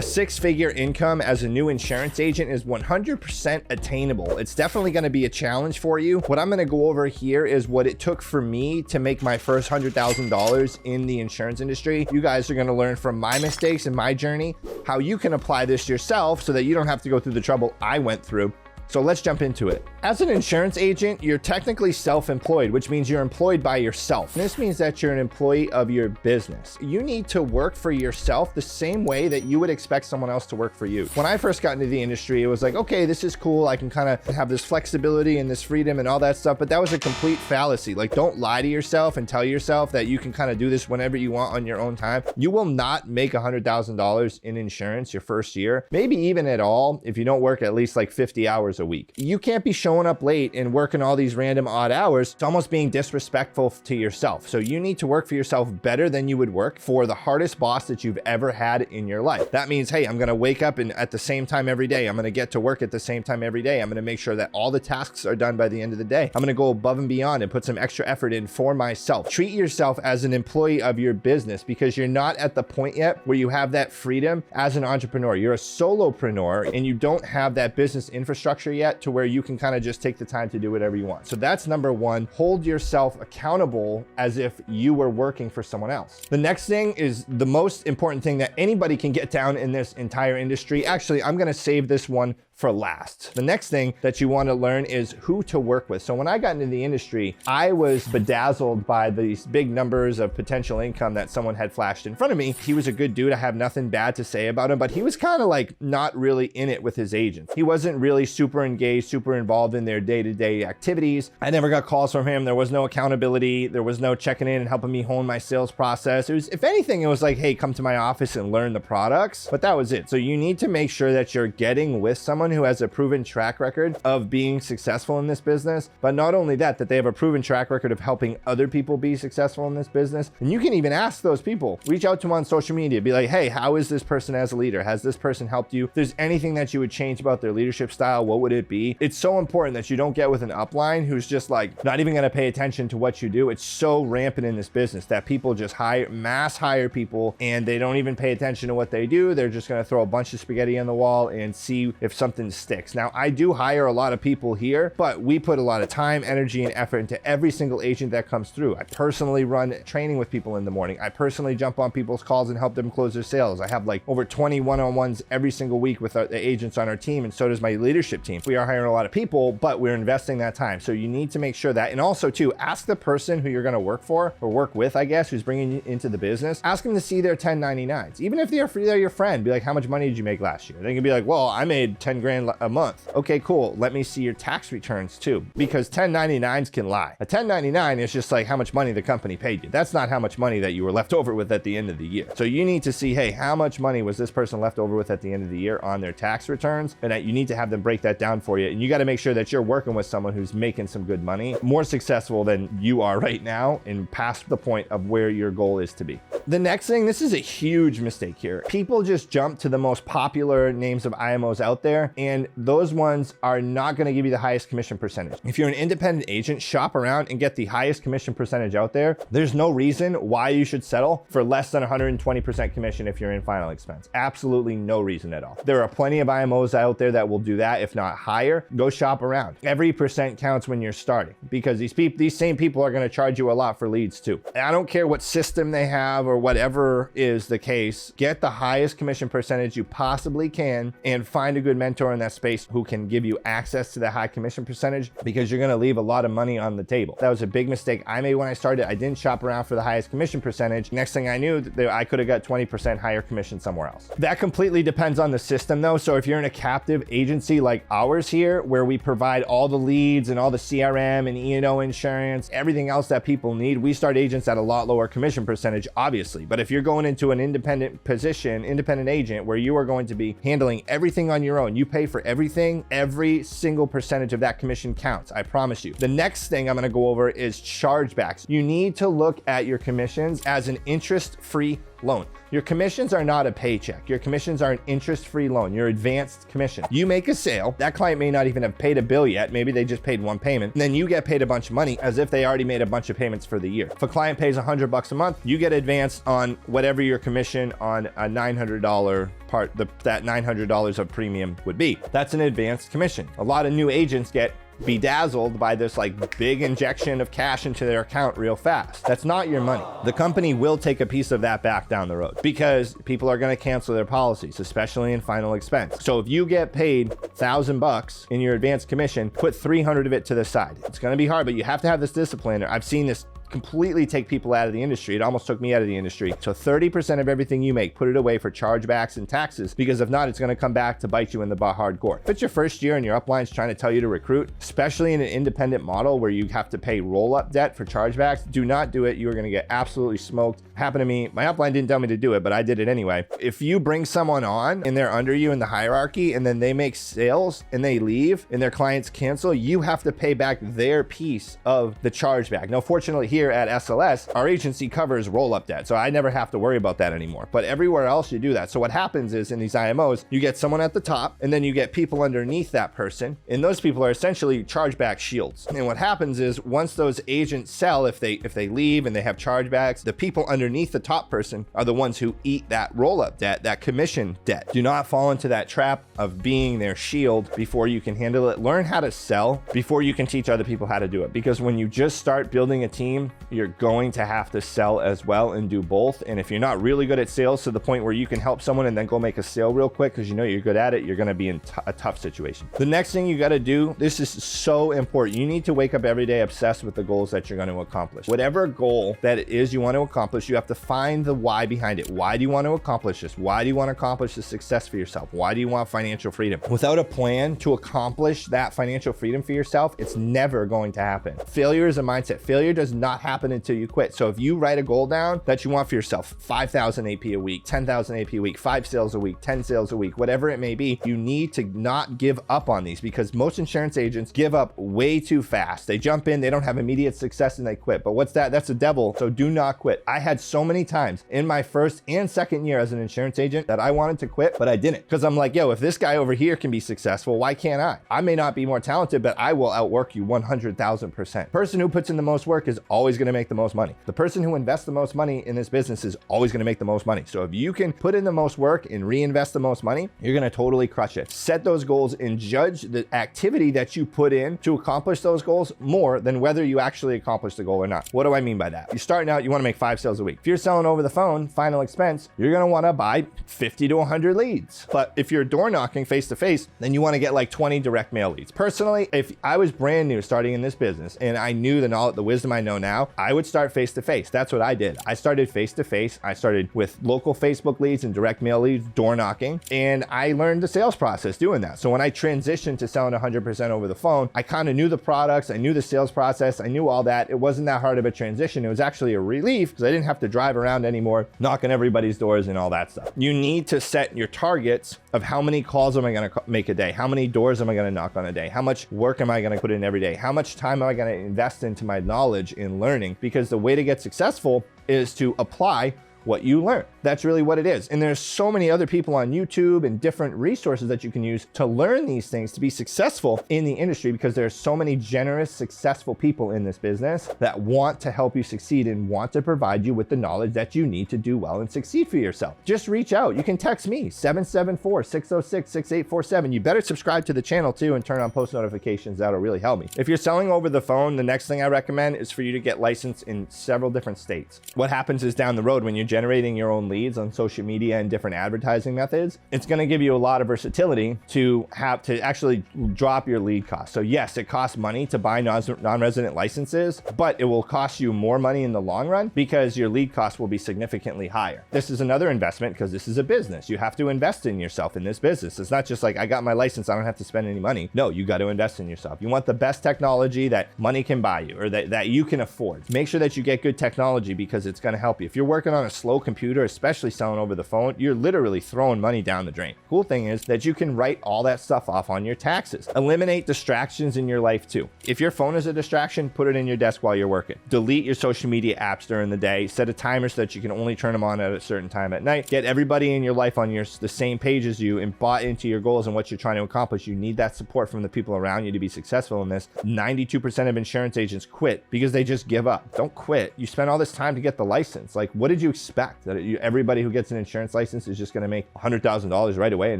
A six-figure income as a new insurance agent is 100% attainable. It's definitely going to be a challenge for you. What I'm going to go over here is what it took for me to make my first $100,000 in the insurance industry. You guys are going to learn from my mistakes and my journey, how you can apply this yourself so that you don't have to go through the trouble I went through. So let's jump into it. As an insurance agent, you're technically self-employed, which means you're employed by yourself. This means that you're an employee of your business. You need to work for yourself the same way that you would expect someone else to work for you. When I first got into the industry, it was like, okay, this is cool. I can kind of have this flexibility and this freedom and all that stuff, but that was a complete fallacy. Like, don't lie to yourself and tell yourself that you can kind of do this whenever you want on your own time. You will not make $100,000 in insurance your first year, maybe even at all, if you don't work at least like 50 hours a week. You can't be showing up late and working all these random odd hours. It's almost being disrespectful to yourself. So you need to work for yourself better than you would work for the hardest boss that you've ever had in your life. That means, hey, I'm going to wake up and at the same time every day. I'm going to get to work at the same time every day. I'm going to make sure that all the tasks are done by the end of the day. I'm going to go above and beyond and put some extra effort in for myself. Treat yourself as an employee of your business, because you're not at the point yet where you have that freedom as an entrepreneur. You're a solopreneur and you don't have that business infrastructure yet to where you can kind of just take the time to do whatever you want. So that's number one. Hold yourself accountable as if you were working for someone else. The next thing is the most important thing that anybody can get down in this entire industry. Actually, I'm going to save this one for last. The next thing that you want to learn is who to work with. So when I got into the industry, I was bedazzled by these big numbers of potential income that someone had flashed in front of me. He was a good dude. I have nothing bad to say about him, but he was kind of like not really in it with his agents. He wasn't really super engaged, super involved in their day-to-day activities. I never got calls from him. There was no accountability. There was no checking in and helping me hone my sales process. It was, if anything, it was like, hey, come to my office and learn the products, but that was it. So you need to make sure that you're getting with someone who has a proven track record of being successful in this business, but not only that, that they have a proven track record of helping other people be successful in this business. And you can even ask those people, reach out to them on social media, be like, hey, how is this person as a leader? Has this person helped you? If there's anything that you would change about their leadership style, what would it be? It's so important that you don't get with an upline who's just like not even going to pay attention to what you do. It's so rampant in this business that people just mass hire people and they don't even pay attention to what they do. They're just going to throw a bunch of spaghetti on the wall and see if something sticks. Now, I do hire a lot of people here, but we put a lot of time, energy, and effort into every single agent that comes through. I personally run training with people in the morning. I personally jump on people's calls and help them close their sales. I have like over 20 one-on-ones every single week with the agents on our team, and so does my leadership team. We are hiring a lot of people, but we're investing that time. So you need to make sure that, and also too, ask the person who you're going to work for or work with, I guess, who's bringing you into the business. Ask them to see their 1099s. Even if they're your friend, be like, how much money did you make last year? They can be like, well, I made 10 grand a month. Okay, cool. Let me see your tax returns too, because 1099s can lie. A 1099 is just like how much money the company paid you. That's not how much money that you were left over with at the end of the year. So you need to see, hey, how much money was this person left over with at the end of the year on their tax returns? And that you need to have them break that down for you. And you got to make sure that you're working with someone who's making some good money, more successful than you are right now, and past the point of where your goal is to be. The next thing, this is a huge mistake here. People just jump to the most popular names of IMOs out there, and those ones are not going to give you the highest commission percentage. If you're an independent agent, shop around and get the highest commission percentage out there. There's no reason why you should settle for less than 120% commission if you're in final expense. Absolutely no reason at all. There are plenty of IMOs out there that will do that, if not higher. Go shop around. Every percent counts when you're starting, because these same people are going to charge you a lot for leads too. And I don't care what system they have or whatever is the case. Get the highest commission percentage you possibly can and find a good mentor in that space who can give you access to that high commission percentage, because you're going to leave a lot of money on the table. That was a big mistake I made when I started. I didn't shop around for the highest commission percentage. Next thing I knew, I could have got 20% higher commission somewhere else. That completely depends on the system though. So if you're in a captive agency like ours here, where we provide all the leads and all the CRM and E&O insurance, everything else that people need, we start agents at a lot lower commission percentage, obviously. But if you're going into an independent position, independent agent, where you are going to be handling everything on your own, you pay for everything, every single percentage of that commission counts. I promise you. The next thing I'm going to go over is chargebacks. You need to look at your commissions as an interest-free loan. Your commissions are not a paycheck. Your commissions are an interest-free loan, your advanced commission. You make a sale, that client may not even have paid a bill yet, maybe they just paid one payment, and then you get paid a bunch of money as if they already made a bunch of payments for the year. If a client pays $100 a month, you get advanced on whatever your commission on a $900 part, that $900 of premium would be. That's an advanced commission. A lot of new agents get bedazzled by this like big injection of cash into their account real fast. That's not your money. The company will take a piece of that back down the road because people are going to cancel their policies, especially in final expense. So if you get paid $1,000 in your advanced commission, put 300 of it to the side. It's going to be hard, but you have to have this discipline. I've seen this completely take people out of the industry. It almost took me out of the industry. So 30% of everything you make, put it away for chargebacks and taxes, because if not, it's going to come back to bite you in the butt hardcore. If it's your first year and your upline's trying to tell you to recruit, especially in an independent model where you have to pay roll-up debt for chargebacks, do not do it. You are going to get absolutely smoked. Happened to me. My upline didn't tell me to do it, but I did it anyway. If you bring someone on and they're under you in the hierarchy and then they make sales and they leave and their clients cancel, you have to pay back their piece of the chargeback. Now, fortunately here at SLS, our agency covers roll-up debt, so I never have to worry about that anymore. But everywhere else you do that. So what happens is in these IMOs, you get someone at the top and then you get people underneath that person, and those people are essentially chargeback shields. And what happens is once those agents sell, if they leave and they have chargebacks, the people underneath the top person are the ones who eat that roll-up debt, that commission debt. Do not fall into that trap of being their shield before you can handle it. Learn how to sell before you can teach other people how to do it, because when you just start building a team, you're going to have to sell as well and do both. And if you're not really good at sales to the point where you can help someone and then go make a sale real quick because you know you're good at it, you're going to be in a tough situation. The next thing you got to do, this is so important. You need to wake up every day obsessed with the goals that you're going to accomplish. Whatever goal that it is you want to accomplish, you have to find the why behind it. Why do you want to accomplish this? Why do you want to accomplish the success for yourself? Why do you want financial freedom? Without a plan to accomplish that financial freedom for yourself, it's never going to happen. Failure is a mindset. Failure does not happen until you quit. So if you write a goal down that you want for yourself, 5,000 AP a week, 10,000 AP a week, 5 sales a week, 10 sales a week, whatever it may be, you need to not give up on these, because most insurance agents give up way too fast. They jump in, they don't have immediate success, and they quit. But what's that? That's the devil. So do not quit. I had so many times in my first and second year as an insurance agent that I wanted to quit, but I didn't, because I'm like, yo, if this guy over here can be successful, why can't I? I may not be more talented, but I will outwork you 100,000%. Person who puts in the most work is always going to make the most money. The person who invests the most money in this business is always going to make the most money. So if you can put in the most work and reinvest the most money, you're going to totally crush it. Set those goals and judge the activity that you put in to accomplish those goals more than whether you actually accomplish the goal or not. What do I mean by that? You're starting out, you want to make 5 sales a week. If you're selling over the phone, final expense, you're going to want to buy 50 to 100 leads. But if you're door knocking face to face, then you want to get like 20 direct mail leads. Personally, if I was brand new starting in this business and I knew the knowledge, the wisdom I know now, I would start face to face. That's what I did. I started face to face. I started with local Facebook leads and direct mail leads, door knocking, and I learned the sales process doing that. So when I transitioned to selling 100% over the phone, I kind of knew the products, I knew the sales process, I knew all that. It wasn't that hard of a transition. It was actually a relief because I didn't have to drive around anymore, knocking everybody's doors and all that stuff. You need to set your targets of how many calls am I going to make a day? How many doors am I going to knock on a day? How much work am I going to put in every day? How much time am I going to invest into my knowledge in learning? Because the way to get successful is to apply what you learn. That's really what it is. And there's so many other people on YouTube and different resources that you can use to learn these things to be successful in the industry, because there's so many generous, successful people in this business that want to help you succeed and want to provide you with the knowledge that you need to do well and succeed for yourself. Just reach out. You can text me, 774-606-6847. You better subscribe to the channel too and turn on post notifications. That'll really help me. If you're selling over the phone, the next thing I recommend is for you to get licensed in several different states. What happens is down the road when you're generating your own leads on social media and different advertising methods, it's going to give you a lot of versatility to have to actually drop your lead cost. So yes, it costs money to buy non-resident licenses, but it will cost you more money in the long run because your lead cost will be significantly higher. This is another investment because this is a business. You have to invest in yourself in this business. It's not just like, I got my license, I don't have to spend any money. No, you got to invest in yourself. You want the best technology that money can buy you, or that you can afford. Make sure that you get good technology because it's going to help you. If you're working on a slow computer, especially selling over the phone, you're literally throwing money down the drain. Cool thing is that you can write all that stuff off on your taxes. Eliminate distractions in your life too. If your phone is a distraction, put it in your desk while you're working. Delete your social media apps during the day. Set a timer so that you can only turn them on at a certain time at night. Get everybody in your life on the same page as you and bought into your goals and what you're trying to accomplish. You need that support from the people around you to be successful in this. 92% of insurance agents quit because they just give up. Don't quit. You spent all this time to get the license. Like, what did you expect? That everybody who gets an insurance license is just going to make $100,000 right away and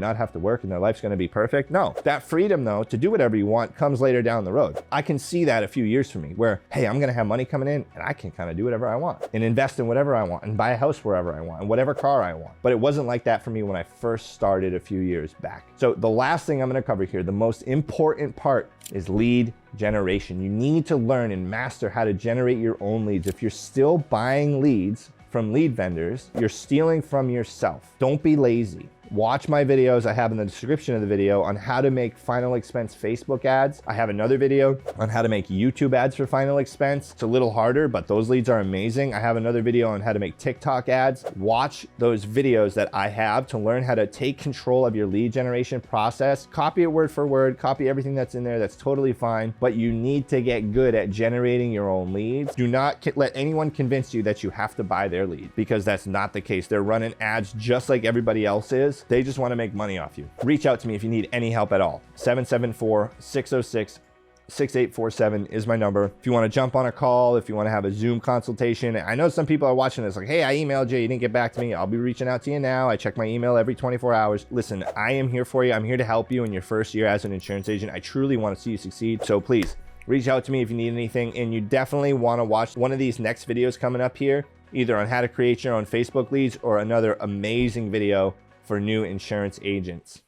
not have to work and their life's going to be perfect? No. That freedom, though, to do whatever you want comes later down the road. I can see that a few years from me where, hey, I'm going to have money coming in and I can kind of do whatever I want and invest in whatever I want and buy a house wherever I want and whatever car I want. But it wasn't like that for me when I first started a few years back. So the last thing I'm going to cover here, the most important part, is lead generation. You need to learn and master how to generate your own leads. If you're still buying leads from lead vendors, you're stealing from yourself. Don't be lazy. Watch my videos I have in the description of the video on how to make final expense Facebook ads. I have another video on how to make YouTube ads for final expense. It's a little harder, but those leads are amazing. I have another video on how to make TikTok ads. Watch those videos that I have to learn how to take control of your lead generation process. Copy it word for word, copy everything that's in there. That's totally fine, but you need to get good at generating your own leads. Do not let anyone convince you that you have to buy their lead, because that's not the case. They're running ads just like everybody else is. They just want to make money off you. Reach out to me if you need any help at all. 774-606-6847 is my number. If you want to jump on a call, if you want to have a Zoom consultation. I know some people are watching this like, hey, I emailed you, you didn't get back to me. I'll be reaching out to you now. I check my email every 24 hours. Listen, I am here for you. I'm here to help you in your first year as an insurance agent. I truly want to see you succeed. So please reach out to me if you need anything. And you definitely want to watch one of these next videos coming up here, either on how to create your own Facebook leads or another amazing video for new insurance agents.